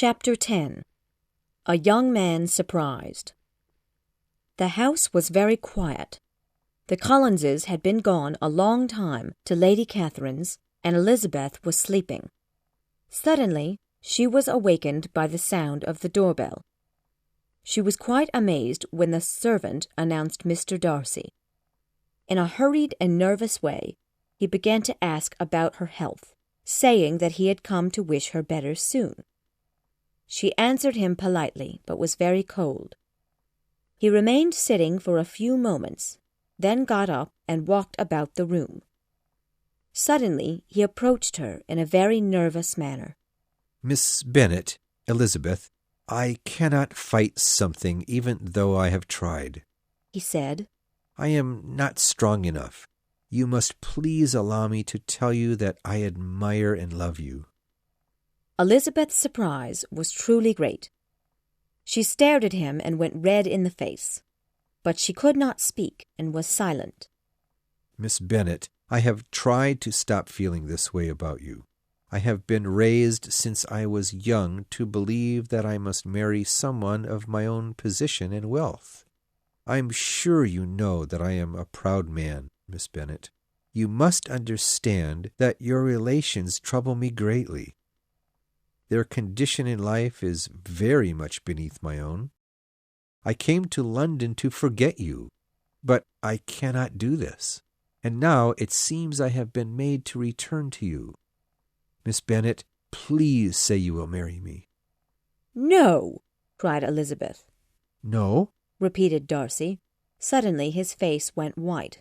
Chapter 10. A Young Man Surprised. The house was very quiet. The Collinses had been gone a long time to Lady Catherine's, and Elizabeth was sleeping. Suddenly, she was awakened by the sound of the doorbell. She was quite amazed when the servant announced Mr. Darcy. In a hurried and nervous way, he began to ask about her health, saying that he had come to wish her better soon. She answered him politely, but was very cold. He remained sitting for a few moments, then got up and walked about the room. Suddenly he approached her in a very nervous manner. "Miss Bennet, Elizabeth, I cannot fight something even though I have tried," he said. "I am not strong enough. You must please allow me to tell you that I admire and love you." Elizabeth's surprise was truly great. She stared at him and went red in the face, but she could not speak and was silent. "Miss Bennet, I have tried to stop feeling this way about you. I have been raised since I was young to believe that I must marry someone of my own position and wealth. I'm sure you know that I am a proud man, Miss Bennet. You must understand that your relations trouble me greatly. Their condition in life is very much beneath my own. I came to London to forget you, but I cannot do this, and now it seems I have been made to return to you. Miss Bennet, please say you will marry me." "No!" cried Elizabeth. "No?" repeated Darcy. Suddenly his face went white.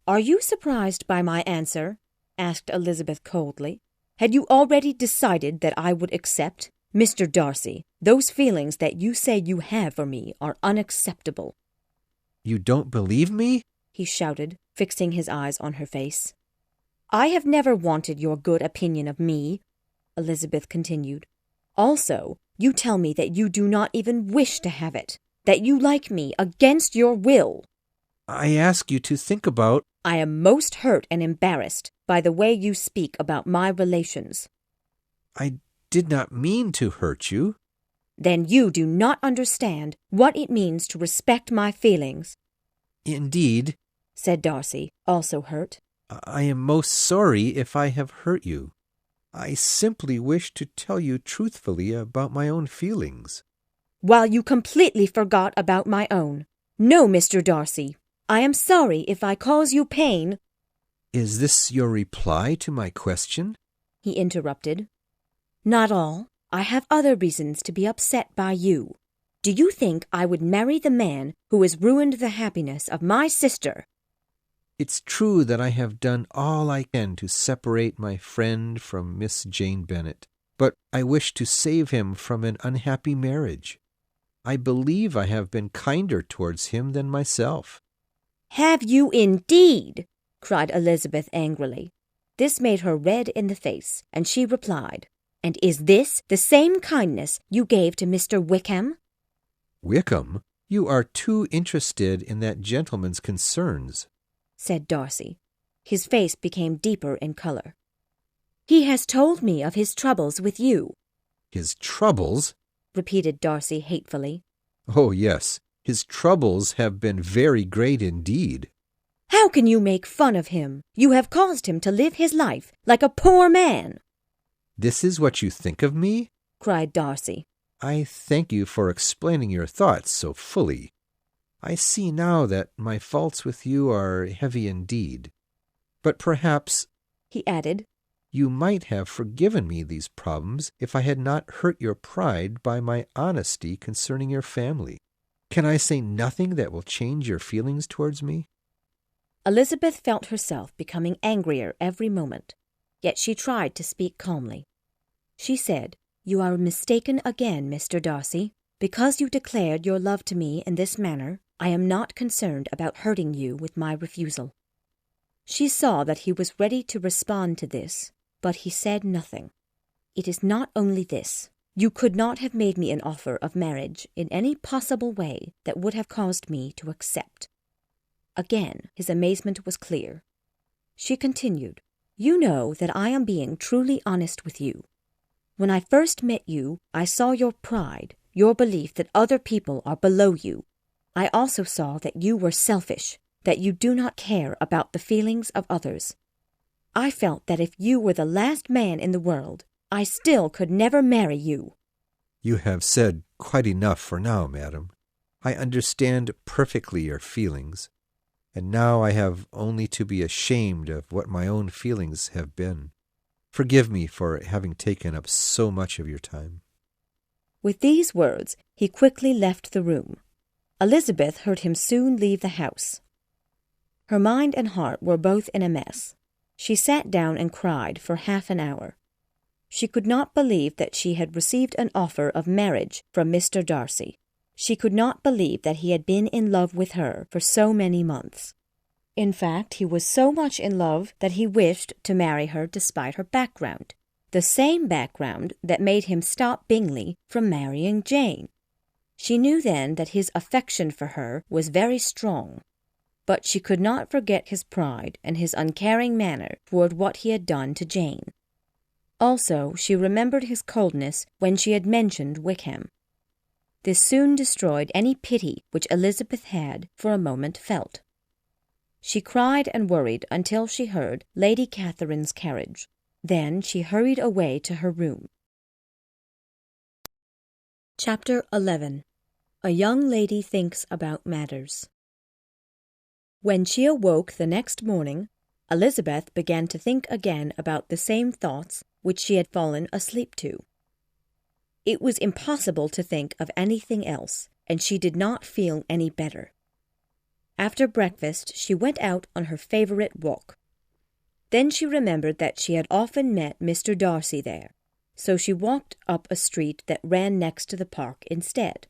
"Are you surprised by my answer?" asked Elizabeth coldly. "Had you already decided that I would accept? Mr. Darcy, those feelings that you say you have for me are unacceptable." "You don't believe me?" he shouted, fixing his eyes on her face. "I have never wanted your good opinion of me," Elizabeth continued. "Also, you tell me that you do not even wish to have it, that you like me against your will." "I ask you to think about—" "I am most hurt and embarrassed by the way you speak about my relations." "I did not mean to hurt you." "Then you do not understand what it means to respect my feelings." "Indeed," said Darcy, also hurt. "I am most sorry if I have hurt you. I simply wish to tell you truthfully about my own feelings." "While you completely forgot about my own. No, Mr. Darcy, I am sorry if I cause you pain." "Is this your reply to my question?" he interrupted. "Not all. I have other reasons to be upset by you. Do you think I would marry the man who has ruined the happiness of my sister?" "It's true that I have done all I can to separate my friend from Miss Jane Bennet, but I wish to save him from an unhappy marriage. I believe I have been kinder towards him than myself." "Have you indeed?" cried Elizabeth angrily. This made her red in the face, and she replied, "And is this the same kindness you gave to Mr. Wickham?" "Wickham, you are too interested in that gentleman's concerns," said Darcy. His face became deeper in color. "He has told me of his troubles with you." "His troubles?" repeated Darcy hatefully. "Oh, yes, his troubles have been very great indeed." "How can you make fun of him? You have caused him to live his life like a poor man." "This is what you think of me?" cried Darcy. "I thank you for explaining your thoughts so fully. I see now that my faults with you are heavy indeed. But perhaps," he added, "you might have forgiven me these problems if I had not hurt your pride by my honesty concerning your family. Can I say nothing that will change your feelings towards me?" Elizabeth felt herself becoming angrier every moment, yet she tried to speak calmly. She said, "You are mistaken again, Mr. Darcy. Because you declared your love to me in this manner, I am not concerned about hurting you with my refusal." She saw that he was ready to respond to this, but he said nothing. "It is not only this. You could not have made me an offer of marriage in any possible way that would have caused me to accept." Again, his amazement was clear. She continued, "You know that I am being truly honest with you. When I first met you, I saw your pride, your belief that other people are below you. I also saw that you were selfish, that you do not care about the feelings of others. I felt that if you were the last man in the world, I still could never marry you. You have said quite enough for now, madam. I understand perfectly your feelings, and now I have only to be ashamed of what my own feelings have been. Forgive me for having taken up so much of your time. With these words, he quickly left the room. Elizabeth heard him soon leave the house. Her mind and heart were both in a mess. She sat down and cried for half an hour. She could not believe that she had received an offer of marriage from Mr. Darcy. She could not believe that he had been in love with her for so many months. In fact, he was so much in love that he wished to marry her despite her background, the same background that made him stop Bingley from marrying Jane. She knew then that his affection for her was very strong, but she could not forget his pride and his uncaring manner toward what he had done to Jane. Also, she remembered his coldness when she had mentioned Wickham. This soon destroyed any pity which Elizabeth had for a moment felt. She cried and worried until she heard Lady Catherine's carriage. Then she hurried away to her room. Chapter 11. A Young Lady Thinks About Matters. When she awoke the next morning, Elizabeth began to think again about the same thoughts which she had fallen asleep to. It was impossible to think of anything else, and she did not feel any better. After breakfast, she went out on her favorite walk. Then she remembered that she had often met Mr. Darcy there, so she walked up a street that ran next to the park instead.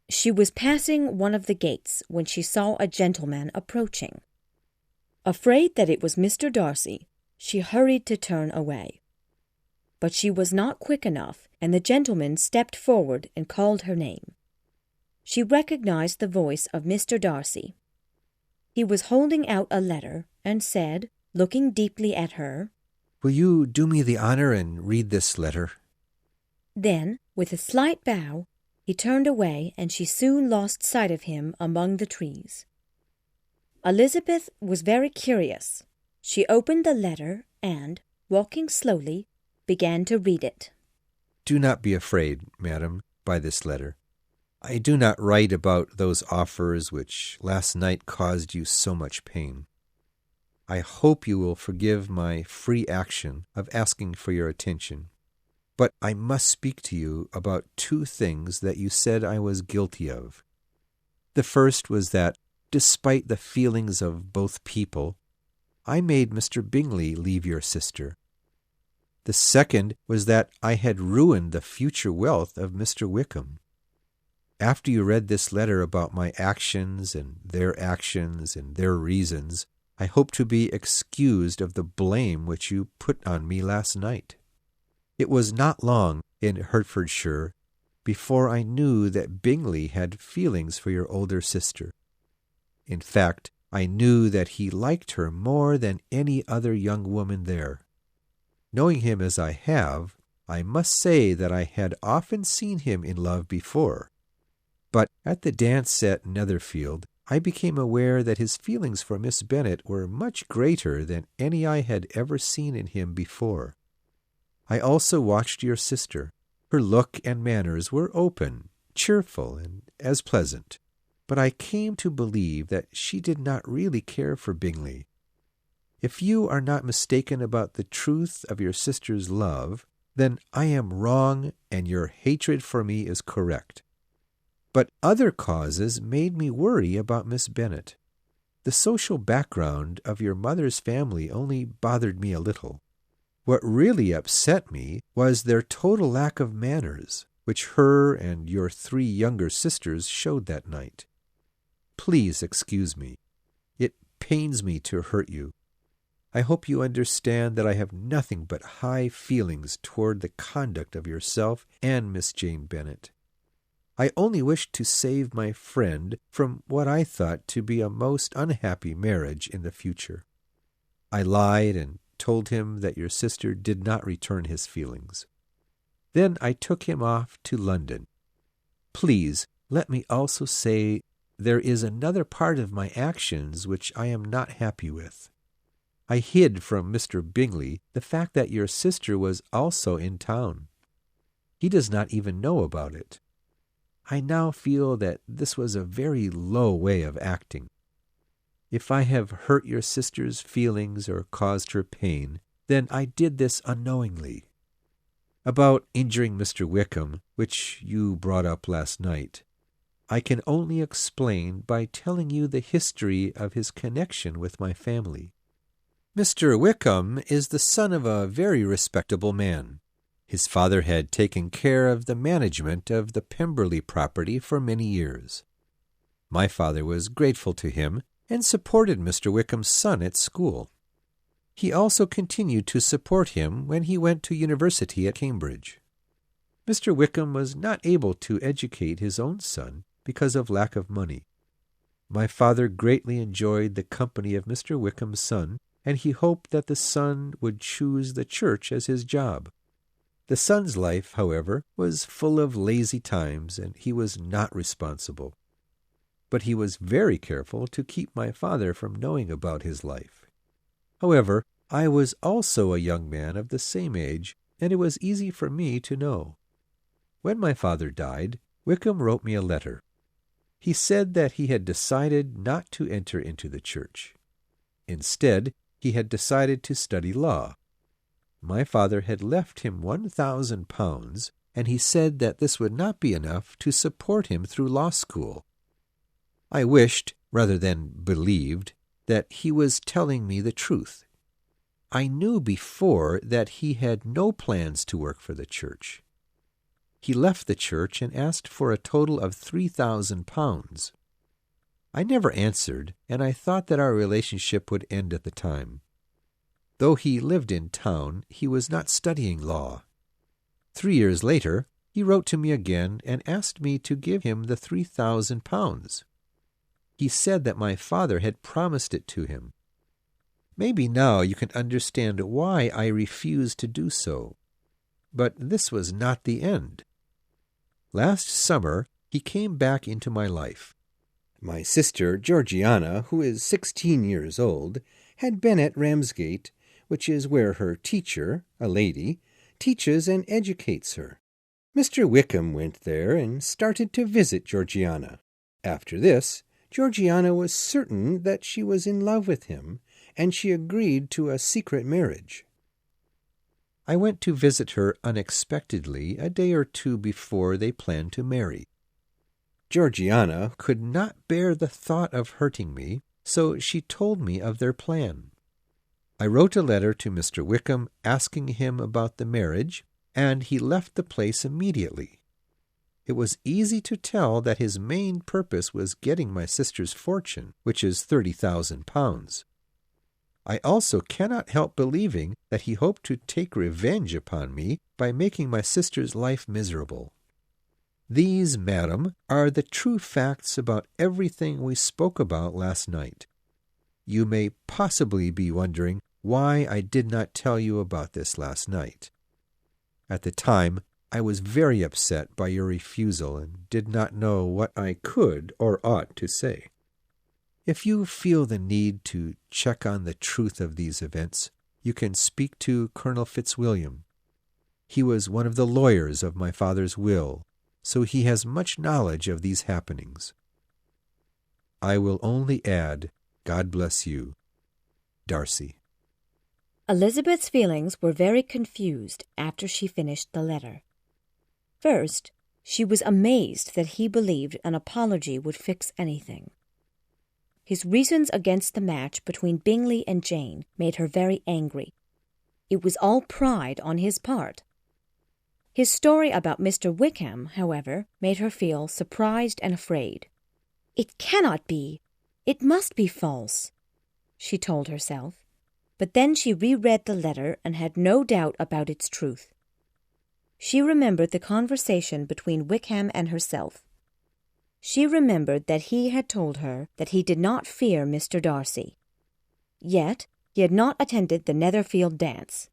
She was passing one of the gates when she saw a gentleman approaching. Afraid that it was Mr. Darcy, she hurried to turn away. But she was not quick enough, and the gentleman stepped forward and called her name. She recognized the voice of Mr. Darcy. He was holding out a letter and said, looking deeply at her, "Will you do me the honor and read this letter?" Then, with a slight bow, he turned away, and she soon lost sight of him among the trees. Elizabeth was very curious. She opened the letter and, walking slowly, began to read it. "Do not be afraid, madam, by this letter. I do not write about those offers which last night caused you so much pain. I hope you will forgive my free action of asking for your attention. But I must speak to you about two things that you said I was guilty of. The first was that, despite the feelings of both people, I made Mr. Bingley leave your sister. The second was that I had ruined the future wealth of Mr. Wickham. After you read this letter about my actions and their reasons, I hope to be excused of the blame which you put on me last night. It was not long in Hertfordshire before I knew that Bingley had feelings for your older sister. In fact, I knew that he liked her more than any other young woman there. Knowing him as I have, I must say that I had often seen him in love before. But at the dance at Netherfield, I became aware that his feelings for Miss Bennet were much greater than any I had ever seen in him before. I also watched your sister. Her look and manners were open, cheerful, and as pleasant. But I came to believe that she did not really care for Bingley. If you are not mistaken about the truth of your sister's love, then I am wrong and your hatred for me is correct. But other causes made me worry about Miss Bennet. The social background of your mother's family only bothered me a little. What really upset me was their total lack of manners, which her and your 3 younger sisters showed that night. Please excuse me. It pains me to hurt you. I hope you understand that I have nothing but high feelings toward the conduct of yourself and Miss Jane Bennet. I only wished to save my friend from what I thought to be a most unhappy marriage in the future. I lied and told him that your sister did not return his feelings. Then I took him off to London. Please let me also say there is another part of my actions which I am not happy with. I hid from Mr. Bingley the fact that your sister was also in town. He does not even know about it. I now feel that this was a very low way of acting. If I have hurt your sister's feelings or caused her pain, then I did this unknowingly. About injuring Mr. Wickham, which you brought up last night, I can only explain by telling you the history of his connection with my family. Mr. Wickham is the son of a very respectable man. His father had taken care of the management of the Pemberley property for many years. My father was grateful to him and supported Mr. Wickham's son at school. He also continued to support him when he went to university at Cambridge. Mr. Wickham was not able to educate his own son because of lack of money. My father greatly enjoyed the company of Mr. Wickham's son, and he hoped that the son would choose the church as his job. The son's life, however, was full of lazy times, and he was not responsible. But he was very careful to keep my father from knowing about his life. However, I was also a young man of the same age, and it was easy for me to know. When my father died, Wickham wrote me a letter. He said that he had decided not to enter into the church. Instead, he had decided to study law. My father had left him £1,000, and he said that this would not be enough to support him through law school. I wished, rather than believed, that he was telling me the truth. I knew before that he had no plans to work for the church. He left the church and asked for a total of £3,000. I never answered, and I thought that our relationship would end at the time. Though he lived in town, he was not studying law. 3 years later, he wrote to me again and asked me to give him the £3,000. He said that my father had promised it to him. Maybe now you can understand why I refused to do so. But this was not the end. Last summer, he came back into my life. My sister, Georgiana, who is 16 years old, had been at Ramsgate, which is where her teacher, a lady, teaches and educates her. Mr. Wickham went there and started to visit Georgiana. After this, Georgiana was certain that she was in love with him, and she agreed to a secret marriage. I went to visit her unexpectedly a day or two before they planned to marry. Georgiana could not bear the thought of hurting me, so she told me of their plan. I wrote a letter to Mr. Wickham asking him about the marriage, and he left the place immediately. It was easy to tell that his main purpose was getting my sister's fortune, which is £30,000. I also cannot help believing that he hoped to take revenge upon me by making my sister's life miserable. These, madam, are the true facts about everything we spoke about last night. You may possibly be wondering why I did not tell you about this last night. At the time, I was very upset by your refusal and did not know what I could or ought to say. If you feel the need to check on the truth of these events, you can speak to Colonel Fitzwilliam. He was one of the lawyers of my father's will, so he has much knowledge of these happenings. I will only add, God bless you, Darcy. Elizabeth's feelings were very confused after she finished the letter. First, she was amazed that he believed an apology would fix anything. His reasons against the match between Bingley and Jane made her very angry. It was all pride on his part. His story about Mr. Wickham, however, made her feel surprised and afraid. "It cannot be. It must be false," she told herself. But then she reread the letter and had no doubt about its truth. She remembered the conversation between Wickham and herself. She remembered that he had told her that he did not fear Mr. Darcy. Yet he had not attended the Netherfield dance.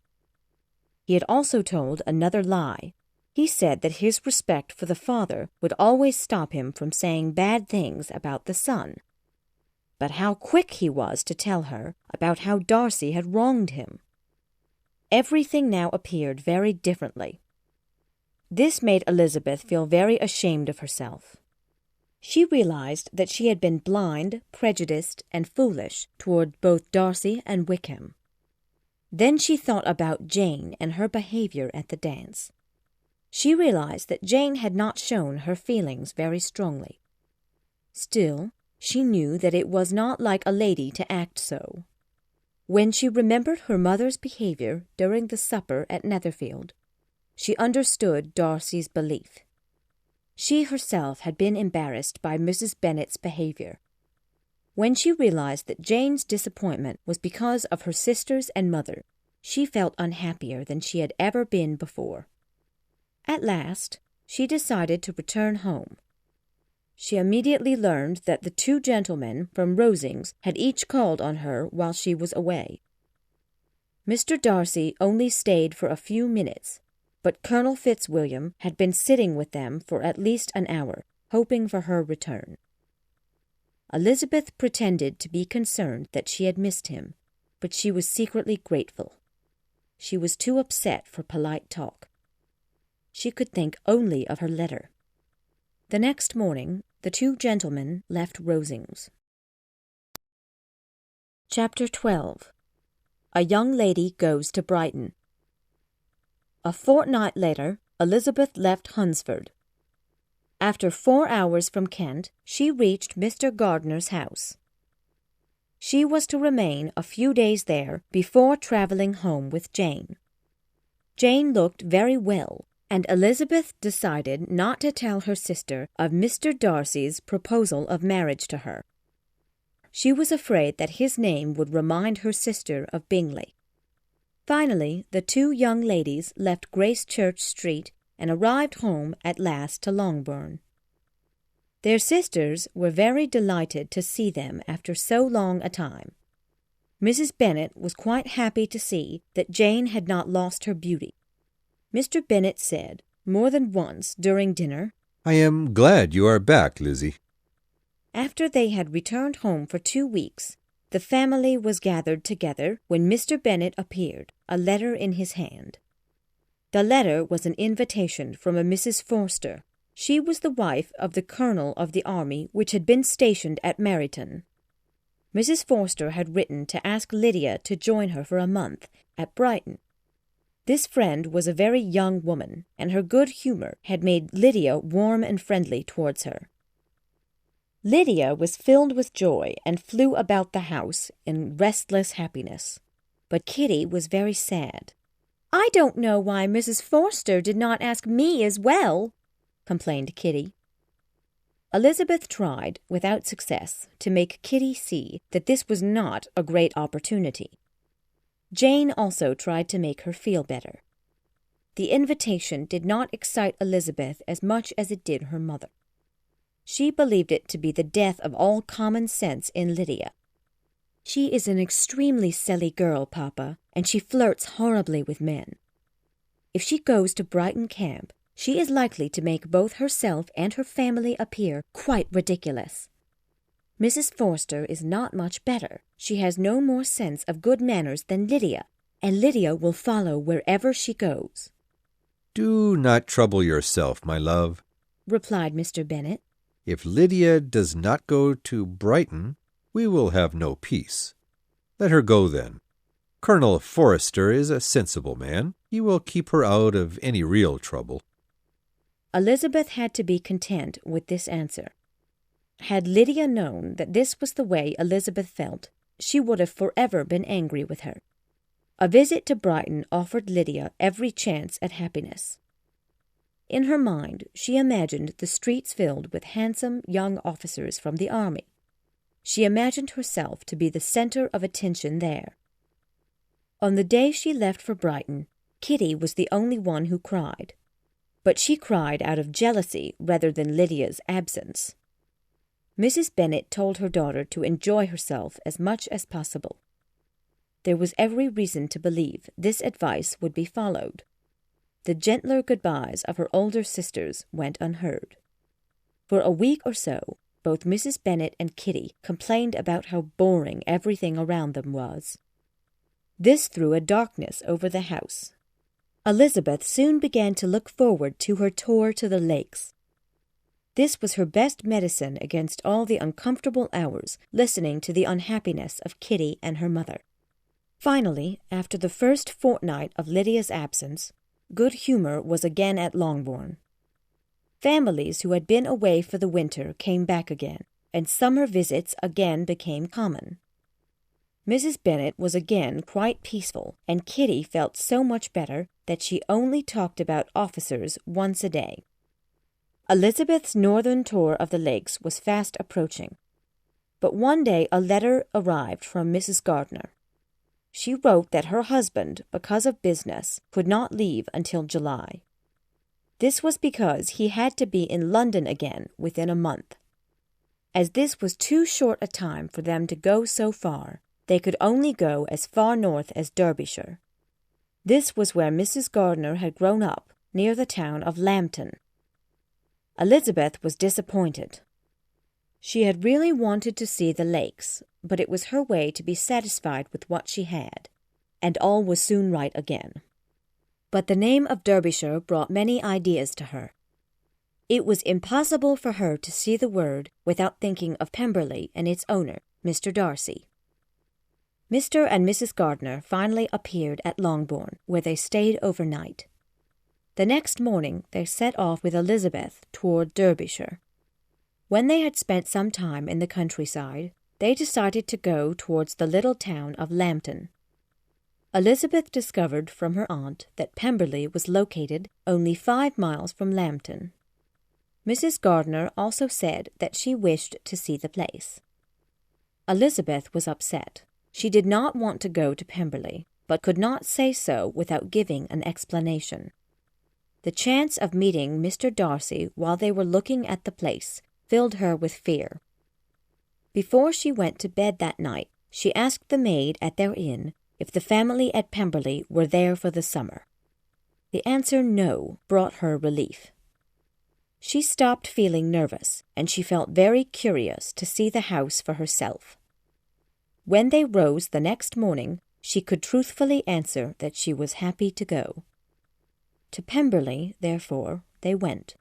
He had also told another lie. He said that his respect for the father would always stop him from saying bad things about the son. But how quick he was to tell her about how Darcy had wronged him. Everything now appeared very differently. This made Elizabeth feel very ashamed of herself. She realized that she had been blind, prejudiced, and foolish toward both Darcy and Wickham. Then she thought about Jane and her behavior at the dance. She realized that Jane had not shown her feelings very strongly. Still, she knew that it was not like a lady to act so. When she remembered her mother's behavior during the supper at Netherfield, she understood Darcy's belief. She herself had been embarrassed by Mrs. Bennet's behavior. When she realized that Jane's disappointment was because of her sisters and mother, she felt unhappier than she had ever been before. At last, she decided to return home. She immediately learned that the two gentlemen from Rosings had each called on her while she was away. Mr. Darcy only stayed for a few minutes, but Colonel Fitzwilliam had been sitting with them for at least an hour, hoping for her return. Elizabeth pretended to be concerned that she had missed him, but she was secretly grateful. She was too upset for polite talk. She could think only of her letter. The next morning, the two gentlemen left Rosings. Chapter 12. A Young Lady Goes to Brighton. A fortnight later, Elizabeth left Hunsford. After 4 hours from Kent, she reached Mr. Gardner's house. She was to remain a few days there before travelling home with Jane. Jane looked very well, and Elizabeth decided not to tell her sister of Mr. Darcy's proposal of marriage to her. She was afraid that his name would remind her sister of Bingley. Finally, the two young ladies left Gracechurch Street and arrived home at last to Longbourn. Their sisters were very delighted to see them after so long a time. Mrs. Bennet was quite happy to see that Jane had not lost her beauty. Mr. Bennet said, more than once during dinner, "I am glad you are back, Lizzie." After they had returned home for 2 weeks, the family was gathered together when Mr. Bennet appeared, a letter in his hand. The letter was an invitation from a Mrs. Forster. She was the wife of the colonel of the army which had been stationed at Meryton. Mrs. Forster had written to ask Lydia to join her for a month at Brighton. This friend was a very young woman, and her good humour had made Lydia warm and friendly towards her. Lydia was filled with joy and flew about the house in restless happiness. But Kitty was very sad. "I don't know why Mrs. Forster did not ask me as well," complained Kitty. Elizabeth tried, without success, to make Kitty see that this was not a great opportunity. Jane also tried to make her feel better. The invitation did not excite Elizabeth as much as it did her mother. She believed it to be the death of all common sense in Lydia. "She is an extremely silly girl, Papa, and she flirts horribly with men. If she goes to Brighton Camp, she is likely to make both herself and her family appear quite ridiculous. Mrs. Forster is not much better. She has no more sense of good manners than Lydia, and Lydia will follow wherever she goes." "Do not trouble yourself, my love," replied Mr. Bennet. "If Lydia does not go to Brighton, we will have no peace. Let her go then. Colonel Forster is a sensible man. He will keep her out of any real trouble." Elizabeth had to be content with this answer. Had Lydia known that this was the way Elizabeth felt, she would have forever been angry with her. A visit to Brighton offered Lydia every chance at happiness. In her mind, she imagined the streets filled with handsome young officers from the army. She imagined herself to be the center of attention there. On the day she left for Brighton, Kitty was the only one who cried. But she cried out of jealousy rather than Lydia's absence. Mrs. Bennet told her daughter to enjoy herself as much as possible. there was every reason to believe this advice would be followed. The gentler goodbyes of her older sisters went unheard. For a week or so, both Mrs. Bennet and Kitty complained about how boring everything around them was. This threw a darkness over the house. Elizabeth soon began to look forward to her tour to the lakes. This was her best medicine against all the uncomfortable hours listening to the unhappiness of Kitty and her mother. Finally, after the first fortnight of Lydia's absence, good humour was again at Longbourn. Families who had been away for the winter came back again, and summer visits again became common. Mrs. Bennet was again quite peaceful, and Kitty felt so much better that she only talked about officers once a day. Elizabeth's northern tour of the lakes was fast approaching, but one day a letter arrived from Mrs. Gardiner. She wrote that her husband, because of business, could not leave until July. This was because he had to be in London again within a month. As this was too short a time for them to go so far, they could only go as far north as Derbyshire. This was where Mrs. Gardiner had grown up, near the town of Lambton. Elizabeth was disappointed. She had really wanted to see the lakes, but it was her way to be satisfied with what she had, and all was soon right again. But the name of Derbyshire brought many ideas to her. It was impossible for her to see the word without thinking of Pemberley and its owner, Mr. Darcy. Mr. and Mrs. Gardiner finally appeared at Longbourn, where they stayed overnight. The next morning they set off with Elizabeth toward Derbyshire. When they had spent some time in the countryside, they decided to go towards the little town of Lambton. Elizabeth discovered from her aunt that Pemberley was located only 5 miles from Lambton. Mrs. Gardiner also said that she wished to see the place. Elizabeth was upset. She did not want to go to Pemberley, but could not say so without giving an explanation. The chance of meeting Mr. Darcy while they were looking at the place filled her with fear. Before she went to bed that night, she asked the maid at their inn if the family at Pemberley were there for the summer. The answer no brought her relief. She stopped feeling nervous, and she felt very curious to see the house for herself. When they rose the next morning, she could truthfully answer that she was happy to go. To Pemberley, therefore, they went.